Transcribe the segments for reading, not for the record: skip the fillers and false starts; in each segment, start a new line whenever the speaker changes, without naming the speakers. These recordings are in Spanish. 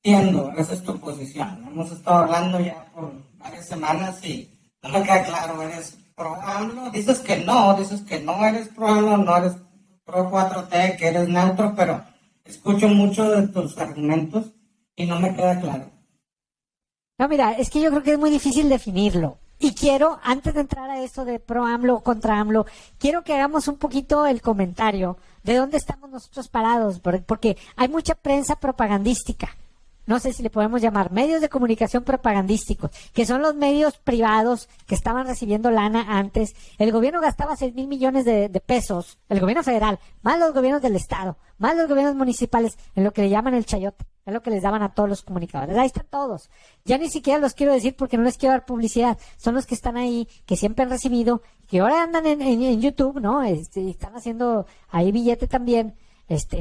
entiendo, esa es tu posición. Hemos estado hablando ya por varias semanas y no me queda claro, ¿eres pro AMLO? Dices que no eres pro AMLO, no eres pro 4T, que eres neutro, pero escucho mucho de tus argumentos y no me queda claro.
No, mira, es que yo creo que es muy difícil definirlo. Y quiero, antes de entrar a eso de pro AMLO o contra AMLO, quiero que hagamos un poquito el comentario de dónde estamos nosotros parados, porque hay mucha prensa propagandística. No sé si le podemos llamar medios de comunicación propagandísticos, que son los medios privados que estaban recibiendo lana antes. El gobierno gastaba 6,000 millones de pesos, el gobierno federal, más los gobiernos del estado, más los gobiernos municipales, en lo que le llaman el chayote, es lo que les daban a todos los comunicadores. Ahí están todos. Ya ni siquiera los quiero decir porque no les quiero dar publicidad. Son los que están ahí, que siempre han recibido, que ahora andan en YouTube, ¿no? Están haciendo ahí billete también.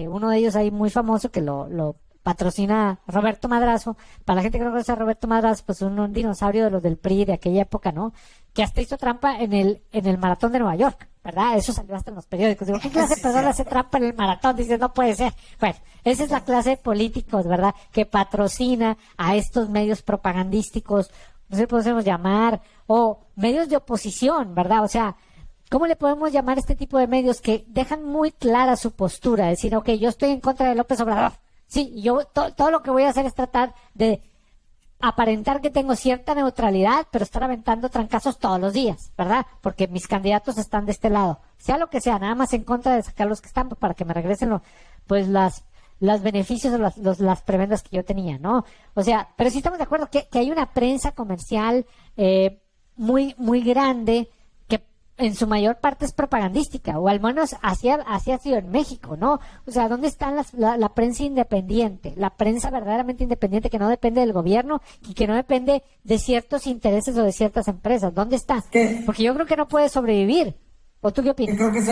Uno de ellos ahí muy famoso que lo patrocina Roberto Madrazo. Para la gente que no conoce a Roberto Madrazo, pues un dinosaurio de los del PRI de aquella época, ¿no? Que hasta hizo trampa en el maratón de Nueva York, ¿verdad? Eso salió hasta en los periódicos. Digo, ¿qué clase de persona hace trampa en el maratón? Dice, no puede ser. Bueno, esa es la clase de políticos, ¿verdad? Que patrocina a estos medios propagandísticos, no sé si podemos llamar, o medios de oposición, ¿verdad? O sea, ¿cómo le podemos llamar a este tipo de medios que dejan muy clara su postura? Decir, ok, yo estoy en contra de López Obrador. Sí, yo todo lo que voy a hacer es tratar de aparentar que tengo cierta neutralidad, pero estar aventando trancazos todos los días, ¿verdad? Porque mis candidatos están de este lado. Sea lo que sea, nada más en contra de sacar los que están para que me regresen los beneficios o las prebendas que yo tenía, ¿no? O sea, pero sí estamos de acuerdo que hay una prensa comercial muy, muy grande que en su mayor parte es propagandística, o al menos así ha sido en México, ¿no? O sea, ¿dónde está la prensa independiente? La prensa verdaderamente independiente que no depende del gobierno y que no depende de ciertos intereses o de ciertas empresas. ¿Dónde está? Porque yo creo que no puede sobrevivir. ¿O tú qué opinas?
Yo creo que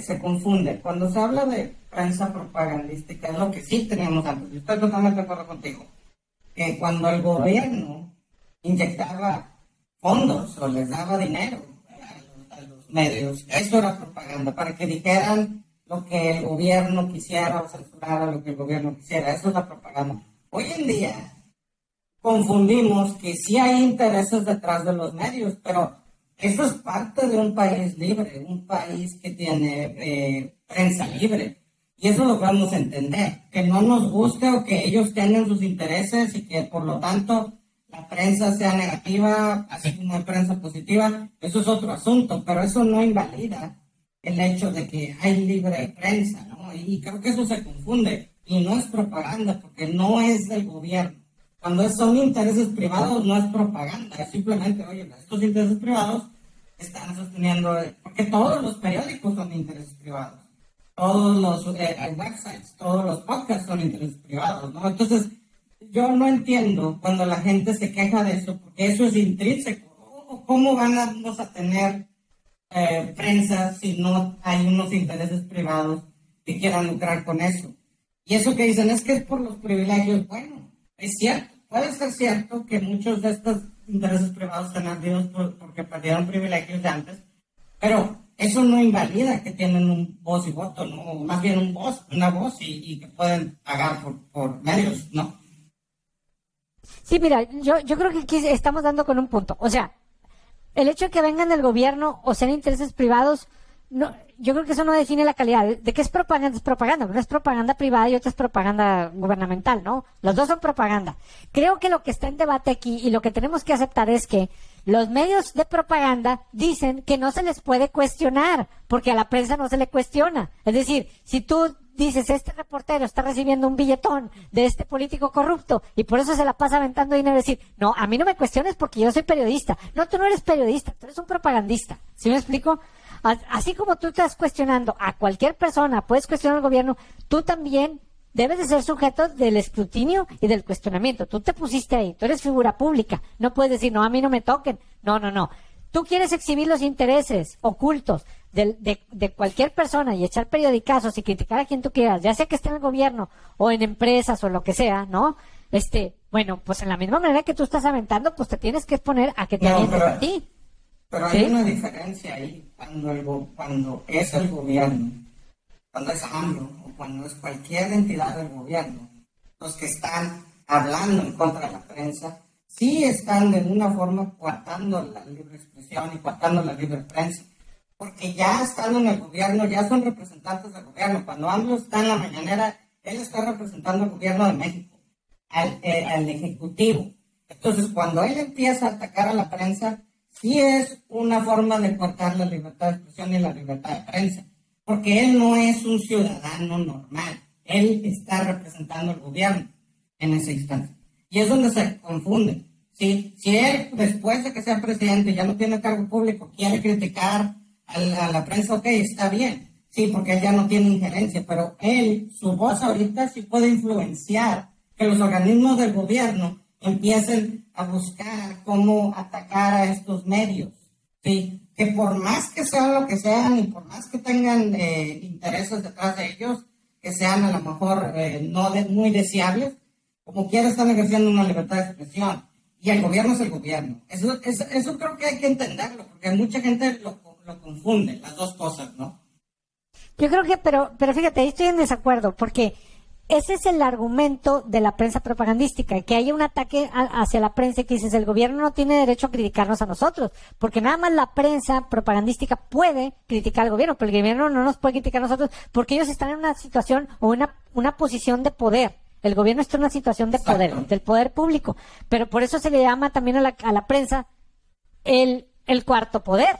se confunde. Cuando se habla de prensa propagandística, es lo que sí teníamos antes. Yo estoy totalmente de acuerdo contigo. Que cuando el gobierno inyectaba fondos o les daba dinero a los medios, eso era propaganda, para que dijeran lo que el gobierno quisiera o censurara lo que el gobierno quisiera. Eso es la propaganda. Hoy en día confundimos que sí hay intereses detrás de los medios, pero eso es parte de un país libre, un país que tiene prensa libre. Y eso lo vamos a entender, que no nos guste o que ellos tengan sus intereses y que por lo tanto la prensa sea negativa, así como hay prensa positiva, eso es otro asunto, pero eso no invalida el hecho de que hay libre prensa, ¿no? Y creo que eso se confunde y no es propaganda porque no es del gobierno. Cuando son intereses privados no es propaganda, es simplemente, oye, estos intereses privados están sosteniendo, porque todos los periódicos son intereses privados, todos los websites, todos los podcasts son intereses privados, ¿no? Entonces, yo no entiendo cuando la gente se queja de eso, porque eso es intrínseco. ¿Cómo vamos a tener prensa si no hay unos intereses privados que quieran lucrar con eso? Y eso que dicen es que es por los privilegios. Bueno, es cierto, puede ser cierto que muchos de estos intereses privados están ardidos porque perdieron privilegios de antes, pero eso no invalida que tienen un voz y voto, ¿no? Más bien una voz y que pueden pagar por medios, ¿no?
Sí, mira, yo creo que aquí estamos dando con un punto. O sea, el hecho de que vengan del gobierno o sean intereses privados, no, yo creo que eso no define la calidad. ¿De qué es propaganda? Es propaganda. Una es propaganda privada y otra es propaganda gubernamental, ¿no? Los dos son propaganda. Creo que lo que está en debate aquí y lo que tenemos que aceptar es que los medios de propaganda dicen que no se les puede cuestionar, porque a la prensa no se le cuestiona. Es decir, si tú dices, este reportero está recibiendo un billetón de este político corrupto y por eso se la pasa aventando dinero, decir, no, a mí no me cuestiones porque yo soy periodista. No, tú no eres periodista, tú eres un propagandista. ¿Sí me explico? Así como tú estás cuestionando a cualquier persona, puedes cuestionar al gobierno, tú también debes de ser sujeto del escrutinio y del cuestionamiento. Tú te pusiste ahí, tú eres figura pública. No puedes decir, no, a mí no me toquen. No. Tú quieres exhibir los intereses ocultos de cualquier persona y echar periodicazos y criticar a quien tú quieras, ya sea que esté en el gobierno o en empresas o lo que sea, ¿no? Bueno, pues en la misma manera que tú estás aventando, pues te tienes que exponer a que te avienten a ti.
Pero hay una diferencia ahí cuando es el gobierno, cuando es AMLO o cuando es cualquier entidad del gobierno, los que están hablando en contra de la prensa, sí están de una forma coartando la libre expresión y coartando la libre prensa, porque ya están en el gobierno, ya son representantes del gobierno. Cuando AMLO está en la mañanera, él está representando al gobierno de México, al Ejecutivo. Entonces, cuando él empieza a atacar a la prensa, sí es una forma de coartar la libertad de expresión y la libertad de prensa, porque él no es un ciudadano normal, él está representando al gobierno en ese instante. Y es donde se confunde. ¿Sí? Si él, después de que sea presidente, ya no tiene cargo público, quiere criticar a la prensa, ok, está bien. Sí, porque él ya no tiene injerencia, pero él, su voz ahorita sí puede influenciar que los organismos del gobierno empiecen a buscar cómo atacar a estos medios. Sí, que por más que sean lo que sean y por más que tengan intereses detrás de ellos, que sean a lo mejor muy deseables, como quiera están ejerciendo una libertad de expresión. Y el gobierno es el gobierno. Eso creo que hay que entenderlo, porque mucha gente lo confunde, las dos cosas, ¿no?
Yo creo que, pero fíjate, ahí estoy en desacuerdo, porque ese es el argumento de la prensa propagandística, que haya un ataque hacia la prensa y que dices, el gobierno no tiene derecho a criticarnos a nosotros, porque nada más la prensa propagandística puede criticar al gobierno, pero el gobierno no nos puede criticar a nosotros, porque ellos están en una situación o una posición de poder. El gobierno está en una situación de poder, del poder público, pero por eso se le llama también a la prensa el cuarto poder,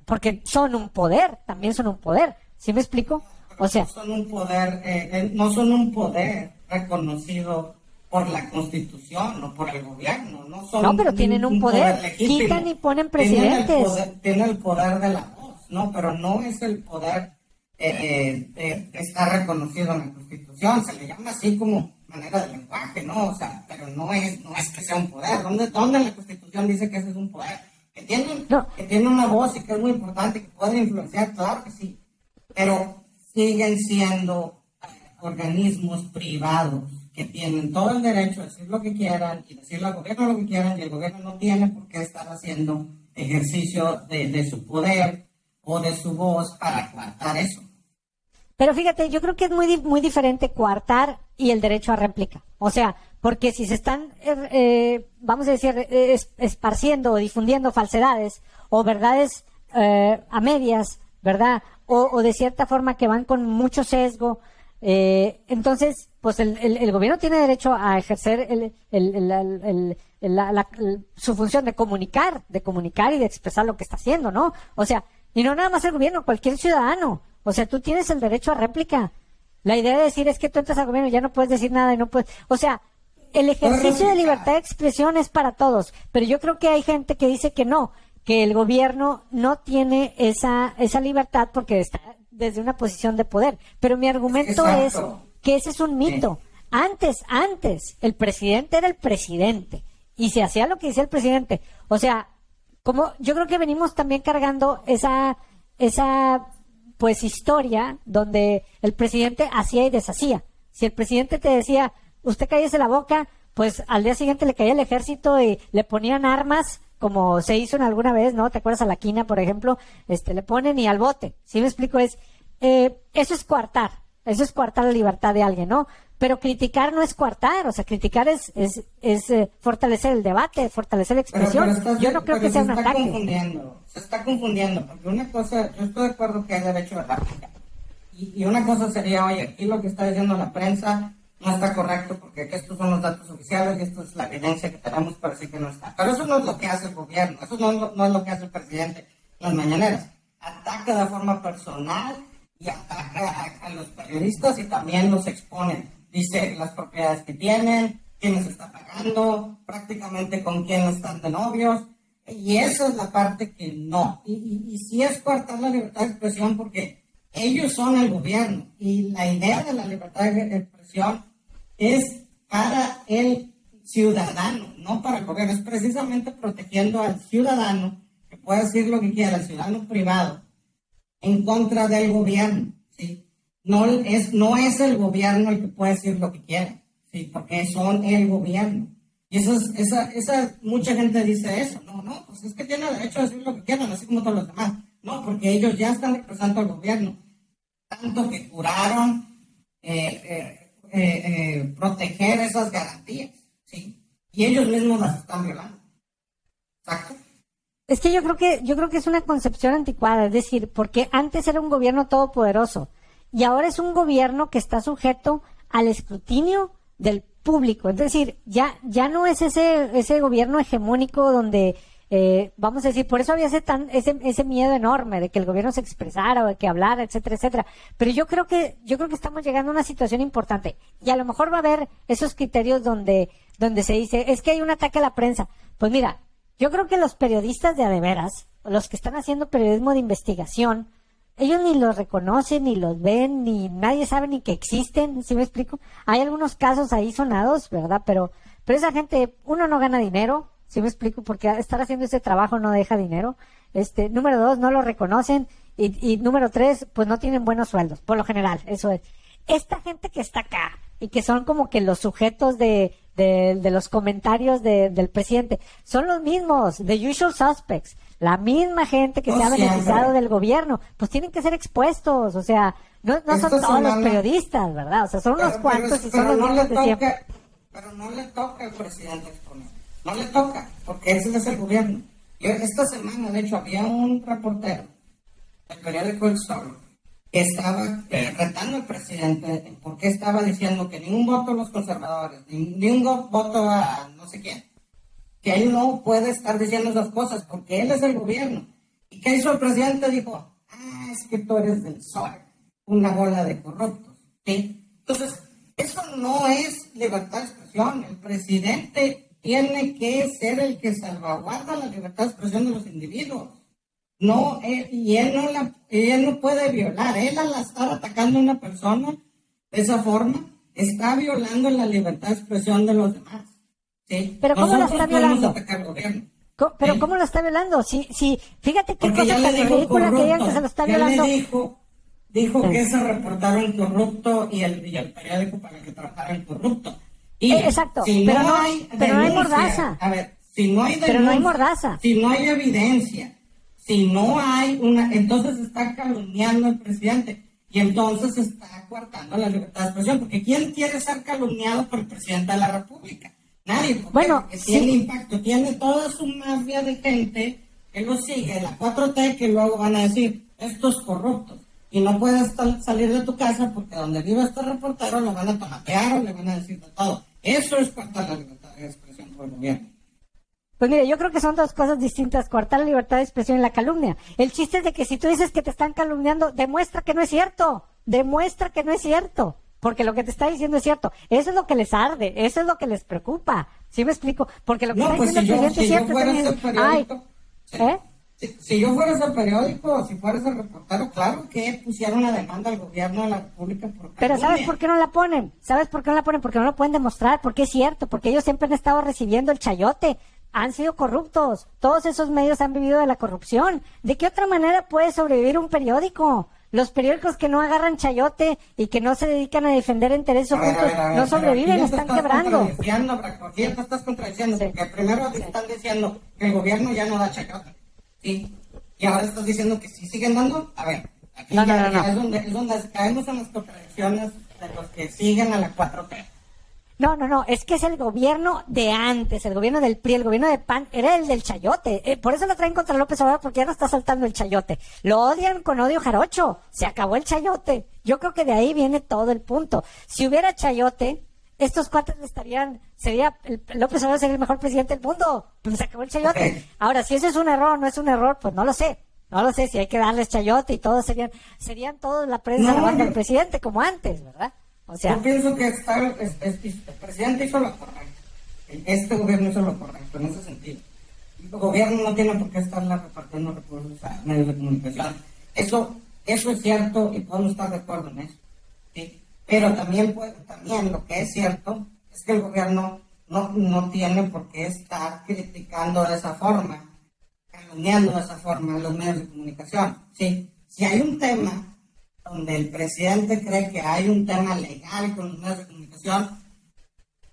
porque son un poder, también son un poder. ¿Sí me explico? O sea,
no son un poder reconocido por la Constitución o por el gobierno. No,
pero tienen un poder. Quitan y ponen presidentes.
Tienen el poder de la voz, ¿no? Pero no es el poder que está reconocido en la Constitución. Se le llama así como manera de lenguaje, ¿no? O sea, pero no es que sea un poder. ¿Dónde en la Constitución dice que ese es un poder? Que tiene una voz y que es muy importante, que puede influenciar, claro que sí. Pero siguen siendo organismos privados que tienen todo el derecho a decir lo que quieran y decirle al gobierno lo que quieran, y el gobierno no tiene por qué estar haciendo ejercicio de su poder o de su voz para coartar eso.
Pero fíjate, yo creo que es muy diferente coartar y el derecho a réplica. O sea, porque si se están, vamos a decir, esparciendo o difundiendo falsedades o verdades a medias, ¿verdad? O de cierta forma que van con mucho sesgo, entonces, pues el gobierno tiene derecho a ejercer su función de comunicar y de expresar lo que está haciendo, ¿no? O sea, y no nada más el gobierno, cualquier ciudadano. O sea, tú tienes el derecho a réplica. La idea de decir es que tú entras al gobierno y ya no puedes decir nada y no puedes... O sea, el ejercicio de libertad de expresión es para todos, pero yo creo que hay gente que dice que no, que el gobierno no tiene esa libertad porque está desde una posición de poder. Pero mi argumento es que ese es un mito. Antes, el presidente era el presidente y se hacía lo que decía el presidente. O sea, como yo creo que venimos también cargando esa pues historia donde el presidente hacía y deshacía. Si el presidente te decía, usted cállese la boca, pues al día siguiente le caía el ejército y le ponían armas, como se hizo en alguna vez, ¿no? ¿Te acuerdas? A la quina, por ejemplo, le ponen y al bote. ¿Sí me explico? Eso es coartar la libertad de alguien, ¿no? Pero criticar no es coartar, o sea, criticar es fortalecer el debate, fortalecer la expresión. Yo no creo que sea un ataque.
Se está confundiendo, porque una cosa, yo estoy de acuerdo que hay derecho de réplica. Y una cosa sería, oye, aquí lo que está diciendo la prensa no está correcto, porque estos son los datos oficiales y esto es la evidencia que tenemos para decir que no está. Pero eso no es lo que hace el gobierno, eso no es lo que hace el presidente en las mañaneras. Ataca de forma personal y ataca a los periodistas y también los expone. Dice las propiedades que tienen, quién les está pagando, prácticamente con quién están de novios. Y esa es la parte que no. Y sí es coartar la libertad de expresión porque ellos son el gobierno. Y la idea de la libertad de expresión es para el ciudadano, no para el gobierno. Es precisamente protegiendo al ciudadano, que puede decir lo que quiera, al ciudadano privado, en contra del gobierno, ¿sí? No es el gobierno el que puede decir lo que quiera, ¿sí? Porque son el gobierno. Y mucha gente dice eso. No, pues es que tienen derecho a decir lo que quieran, así como todos los demás. No, porque ellos ya están representando al gobierno. Tanto que juraron proteger esas garantías. y ellos mismos las están violando. Exacto.
Es que yo creo que es una concepción anticuada, es decir, porque antes era un gobierno todopoderoso y ahora es un gobierno que está sujeto al escrutinio del público. Es decir, ya no es ese gobierno hegemónico donde vamos a decir, por eso había ese miedo enorme de que el gobierno se expresara o de que hablara, etcétera, etcétera. Pero yo creo que estamos llegando a una situación importante y a lo mejor va a haber esos criterios donde se dice, es que hay un ataque a la prensa. Pues mira, yo creo que los periodistas de a de veras, los que están haciendo periodismo de investigación, ellos ni los reconocen, ni los ven, ni nadie sabe ni que existen, ¿sí me explico? Hay algunos casos ahí sonados, ¿verdad? Pero esa gente, uno, no gana dinero, ¿sí me explico? Porque estar haciendo ese trabajo no deja dinero. Número 2, no lo reconocen. Y número 3, pues no tienen buenos sueldos, por lo general, eso es. Esta gente que está acá, y que son como que los sujetos de los comentarios del presidente, son los mismos, the usual suspects, la misma gente que se ha beneficiado del gobierno, pues tienen que ser expuestos, o sea, no son todos los periodistas, ¿verdad? O sea, son unos cuantos y son los mismos de siempre.
Pero no le toca al presidente exponer, no le toca, porque ese es el gobierno. Esta semana, de hecho, había un reportero del periódico El Sol que estaba retando al presidente porque estaba diciendo que ningún voto a los conservadores, ni un voto a no sé quién, que él no puede estar diciendo esas cosas porque él es el gobierno. ¿Y qué hizo el presidente? Dijo, es que tú eres del Sol, una bola de corruptos, ¿sí? Entonces, eso no es libertad de expresión. El presidente tiene que ser el que salvaguarda la libertad de expresión de los individuos. No, él no puede violar. Él, al estar atacando a una persona de esa forma, está violando la libertad de expresión de los demás. ¿Sí?
Pero ¿cómo lo está violando? Pero
¿sí?
¿cómo lo está violando? Sí, fíjate qué cosa tan ridícula que digan que se lo está violando.
Dijo que se reportaron corrupto y el periódico para que trabajaran corrupto. Y
exacto,
si
pero
no hay
mordaza.
A ver, si no hay denuncia,
pero no hay mordaza.
Si no hay evidencia, si no hay entonces está calumniando al presidente y entonces está coartando la libertad de expresión, porque ¿quién quiere ser calumniado por el presidente de la República? Nadie, porque tiene impacto, tiene toda su mafia de gente que lo sigue, la 4T, que luego van a decir, estos corruptos, y no puedes salir de tu casa porque donde vive este reportero lo van a tomatear o le van a decir de todo. Eso es coartar la libertad de expresión por el gobierno.
Pues mire, yo creo que son dos cosas distintas, coartar la libertad de expresión y la calumnia. El chiste es de que si tú dices que te están calumniando, demuestra que no es cierto, porque lo que te está diciendo es cierto. Eso es lo que les arde, eso es lo que les preocupa. ¿Sí me explico? Porque lo que está diciendo el presidente es cierto.
Si yo fuera ese periódico, si fuera ese reportero, claro que pusiera una demanda al gobierno de la República por calumnia.
Pero ¿sabes por qué no la ponen? Porque no lo pueden demostrar, porque es cierto, porque ellos siempre han estado recibiendo el chayote. Han sido corruptos. Todos esos medios han vivido de la corrupción. ¿De qué otra manera puede sobrevivir un periódico? Los periódicos que no agarran chayote y que no se dedican a defender intereses ocultos no sobreviven, están quebrando.
Aquí te estás contradiciendo, porque primero te están diciendo que el gobierno ya no da chayote, ¿sí? Y ahora estás diciendo que sí siguen dando. A ver, aquí no. Es donde caemos en las contradicciones de los que siguen a la 4T.
No, es que es el gobierno de antes, el gobierno del PRI, el gobierno de PAN, era el del chayote. Por eso lo traen contra López Obrador, porque ya no está saltando el chayote. Lo odian con odio jarocho. Se acabó el chayote. Yo creo que de ahí viene todo el punto. Si hubiera chayote, estos cuates López Obrador sería el mejor presidente del mundo. Pues se acabó el chayote. Okay. Ahora, si eso es un error o no es un error, pues no lo sé. No lo sé si hay que darles chayote y todos serían todos la prensa alabando al presidente como antes, ¿verdad? O sea,
yo pienso que el presidente hizo lo correcto. Este gobierno hizo lo correcto en ese sentido. El gobierno no tiene por qué estarle repartiendo recursos a medios de comunicación. Eso es cierto y podemos estar de acuerdo en eso. ¿Sí? Pero también lo que es cierto es que el gobierno no tiene por qué estar criticando de esa forma, calumniando de esa forma a los medios de comunicación. ¿Sí? Si hay un tema donde el presidente cree que hay un tema legal con los medios de comunicación,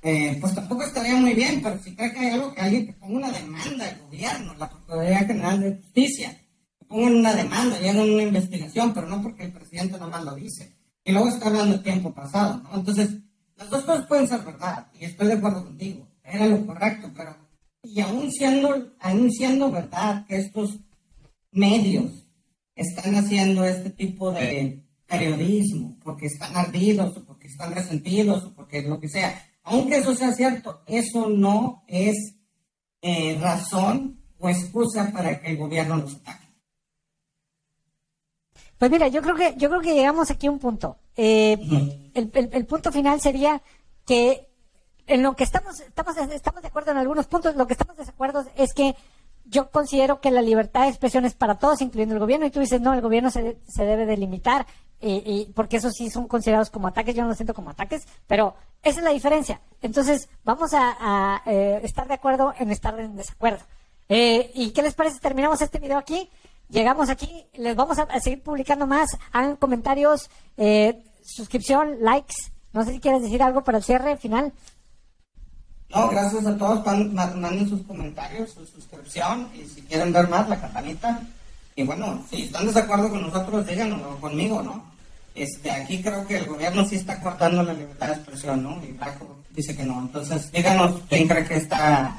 pues tampoco estaría muy bien, pero si cree que hay algo, que alguien que ponga una demanda al gobierno, la Procuraduría General de Justicia, que pongan una demanda y hagan una investigación, pero no porque el presidente nomás lo dice. Y luego está hablando de tiempo pasado, ¿no? Entonces, las dos cosas pueden ser verdad, y estoy de acuerdo contigo. era lo correcto, pero y aún siendo verdad que estos medios están haciendo este tipo de periodismo porque están ardidos o porque están resentidos o porque lo que sea, aunque eso sea cierto, eso no es razón o excusa para que el gobierno los ataque.
Pues mira, yo creo que llegamos aquí a un punto. El punto final sería que en lo que estamos de acuerdo en algunos puntos, lo que estamos de acuerdo es que yo considero que la libertad de expresión es para todos, incluyendo el gobierno, y tú dices, no, el gobierno se debe de limitar, porque esos sí son considerados como ataques, yo no los siento como ataques, pero esa es la diferencia. Entonces, vamos a estar de acuerdo en estar en desacuerdo. ¿Y qué les parece si terminamos este video aquí? Llegamos aquí, les vamos a seguir publicando más, hagan comentarios, suscripción, likes, no sé si quieres decir algo para el cierre final.
No, gracias a todos, manden sus comentarios, su suscripción, y si quieren ver más, la campanita. Y bueno, si están de desacuerdo con nosotros, díganlo conmigo, ¿no? Aquí creo que el gobierno sí está cortando la libertad de expresión, ¿no? Y Braco dice que no. Entonces, díganos quién cree que está